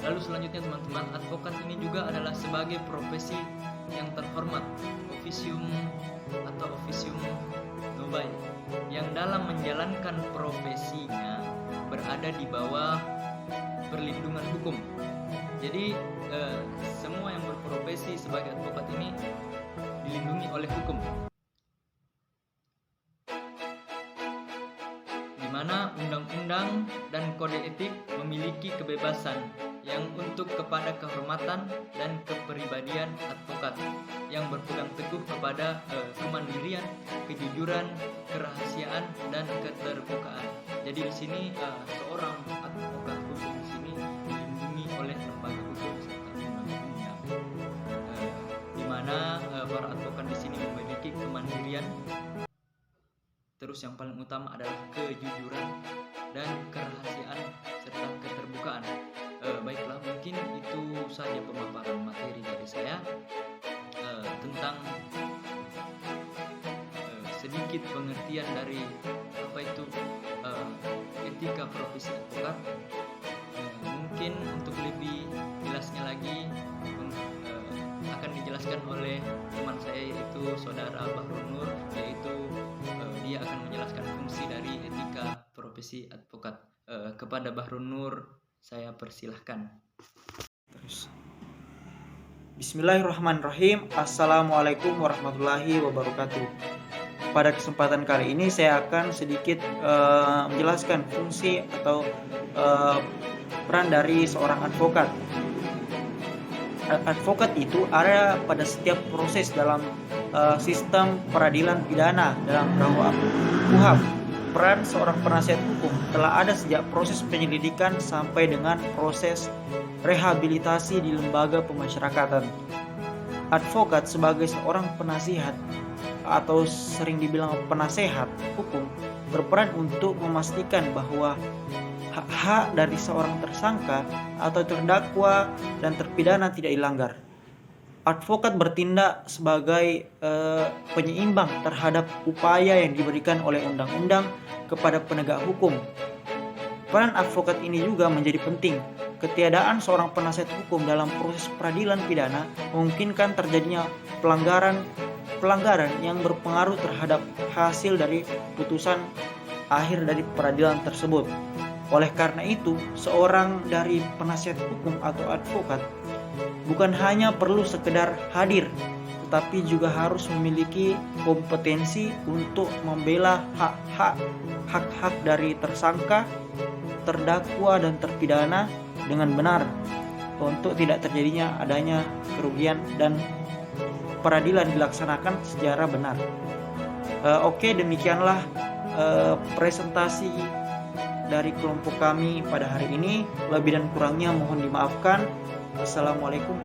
Lalu selanjutnya teman-teman, advokat ini juga adalah sebagai profesi yang terhormat, officium atau officium novae, yang dalam menjalankan profesinya berada di bawah perlindungan hukum. Jadi semua yang berprofesi sebagai advokat ini dilindungi oleh hukum, di mana undang-undang dan kode etik memiliki kebebasan yang untuk kepada kehormatan dan kepribadian advokat yang berpegang teguh kepada kemandirian, kejujuran, kerahasiaan, dan keterbukaan. Jadi di sini seorang advokat hukum di sini dilindungi oleh lembaga hukum serta undang-undang, di mana para advokat di sini memiliki kemandirian. Terus yang paling utama adalah kejujuran dan kerahasiaan serta keterbukaan. Baiklah, mungkin itu saja pemaparan materi dari saya tentang sedikit pengertian dari apa itu etika profesi advokat. Mungkin untuk lebih jelasnya lagi akan dijelaskan oleh teman saya, yaitu saudara Bahrul Nur, yaitu dia akan menjelaskan fungsi dari etika profesi advokat. Kepada Bahrul Nur saya persilahkan. Bismillahirrahmanirrahim. Assalamualaikum warahmatullahi wabarakatuh. Pada kesempatan kali ini saya akan sedikit menjelaskan fungsi atau peran dari seorang advokat. Advokat itu ada pada setiap proses dalam sistem peradilan pidana dalam KUHP. Peran seorang penasihat hukum telah ada sejak proses penyelidikan sampai dengan proses rehabilitasi di lembaga pemasyarakatan. Advokat sebagai seorang penasihat atau sering dibilang penasehat hukum berperan untuk memastikan bahwa hak-hak dari seorang tersangka atau terdakwa dan terpidana tidak dilanggar. Advokat bertindak sebagai penyeimbang terhadap upaya yang diberikan oleh undang-undang kepada penegak hukum. Peran advokat ini juga menjadi penting. Ketiadaan seorang penasihat hukum dalam proses peradilan pidana memungkinkan terjadinya pelanggaran yang berpengaruh terhadap hasil dari putusan akhir dari peradilan tersebut. Oleh karena itu, seorang dari penasihat hukum atau advokat bukan hanya perlu sekedar hadir, tetapi juga harus memiliki kompetensi untuk membela hak-hak dari tersangka, terdakwa, dan terpidana dengan benar untuk tidak terjadinya adanya kerugian dan peradilan dilaksanakan secara benar. Oke, demikianlah presentasi dari kelompok kami pada hari ini. Lebih dan kurangnya mohon dimaafkan. Assalamualaikum.